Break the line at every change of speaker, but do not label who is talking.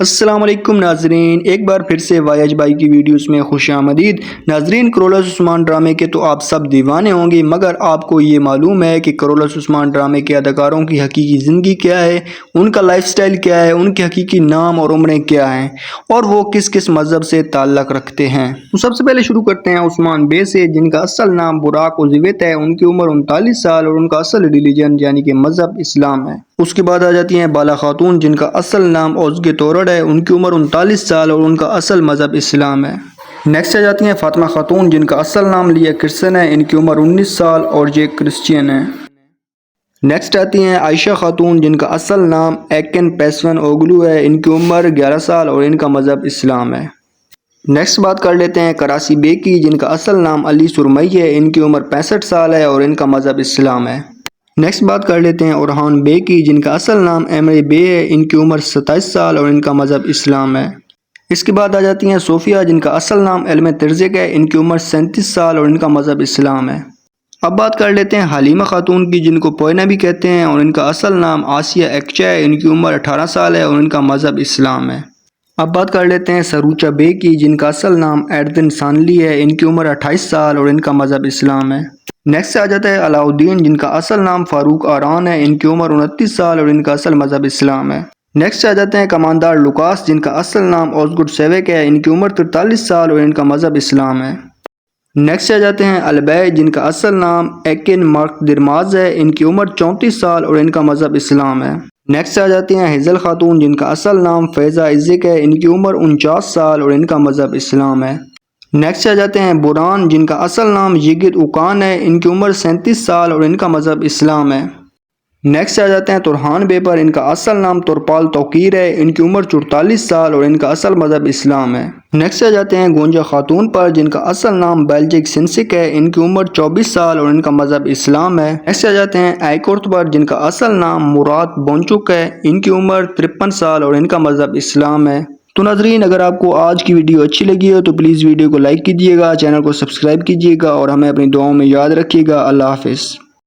السلام علیکم ناظرین، ایک بار پھر سے وائج بھائی کی ویڈیوز میں خوش آمدید۔ ناظرین، کرولس عثمان ڈرامے کے تو آپ سب دیوانے ہوں گے، مگر آپ کو یہ معلوم ہے کہ کرولس عثمان ڈرامے کے اداکاروں کی حقیقی زندگی کیا ہے، ان کا لائف سٹائل کیا ہے، ان کے حقیقی نام اور عمریں کیا ہیں، اور وہ کس کس مذہب سے تعلق رکھتے ہیں؟ تو سب سے پہلے شروع کرتے ہیں عثمان بے سے، جن کا اصل نام براق اوزیوت ہے۔ ان کی عمر 39 سال اور ان کا اصل ریلیجن یعنی کہ مذہب اسلام ہے۔ اس کے بعد آ جاتی ہیں بالا خاتون، جن کا اصل نام اوزگے تورڈ ہے۔ ان کی عمر 39 سال اور ان کا اصل مذہب اسلام ہے۔ نیکسٹ آ جاتی ہیں فاطمہ خاتون، جن کا اصل نام لیا کرسن ہے۔ ان کی عمر 19 سال اور یہ کرسچین ہیں۔ نیکسٹ آتی ہیں عائشہ خاتون، جن کا اصل نام ایکن پیسون اوگلو ہے۔ ان کی عمر 11 سال اور ان کا مذہب اسلام ہے۔ نیکسٹ بات کر لیتے ہیں کراسی بے کی، جن کا اصل نام علی سرمئی ہے۔ ان کی عمر 65 سال ہے اور ان کا مذہب اسلام ہے۔ نیکسٹ بات کر لیتے ہیں اورحان بے کی، جن کا اصل نام ایمرے بے ہے۔ ان کی عمر 27 سال اور ان کا مذہب اسلام ہے۔ اس کے بعد آ جاتی ہیں صوفیہ، جن کا اصل نام علم ترزق ہے۔ ان کی عمر 37 سال اور ان کا مذہب اسلام ہے۔ اب بات کر لیتے ہیں حلیمہ خاتون کی، جن کو پوئنہ بھی کہتے ہیں، اور ان کا اصل نام آسیہ ایکچا ہے۔ ان کی عمر 18 سال ہے اور ان کا مذہب اسلام ہے۔ اب بات کر لیتے ہیں سروچا بے کی، جن کا اصل نام ایردن سانلی ہے۔ ان کی عمر 28 سال اور ان کا مذہب اسلام ہے۔ نیکسٹ آ جاتا ہے علاؤالدین، جن کا اصل نام فاروق آران ہے۔ ان کی عمر 29 سال اور ان کا اصل مذہب اسلام ہے۔ نیکسٹ آ جاتے ہیں کماندار لوکاس، جن کا اصل نام اوزگڈ سیوک ہے۔ ان کی عمر 43 سال اور ان کا مذہب اسلام ہے۔ نیکسٹ آ جاتے ہیں البے، جن کا اصل نام ایکن مارک درماز ہے۔ ان کی عمر 34 سال اور ان کا مذہب اسلام ہے۔ نیکسٹ آ جاتی ہیں ہیزل خاتون، جن کا اصل نام فیضہ عزق ہے۔ ان کی عمر 49 سال اور ان کا مذہب اسلام ہے۔ نیکسٹ آ جاتے ہیں بوران، جن کا اصل نام یگت اوکان ہے۔ ان کی عمر 37 سال اور ان کا مذہب اسلام ہے۔ نیکسٹ آ جاتے ہیں ترحان بے پر، ان کا اصل نام ترپال توقیر ہے۔ ان کی عمر 44 سال اور ان کا اصل مذہب اسلام ہے۔ نیکسٹ آ جاتے ہیں گونجا خاتون پر، جن کا اصل نام بیلجک سنسک ہے۔ ان کی عمر 24 سال اور ان کا مذہب اسلام ہے۔ نیکسٹ آ جاتے ہیں ایکورت پر، جن کا اصل نام مراد بونچک ہے۔ ان کی عمر 53 سال اور ان کا مذہب اسلام ہے۔ تو ناظرین، اگر آپ کو آج کی ویڈیو اچھی لگی ہو تو پلیز ویڈیو کو لائک کیجیے گا، چینل کو سبسکرائب کیجیے گا اور ہمیں اپنی دعاؤں میں یاد رکھیے گا۔ اللہ حافظ۔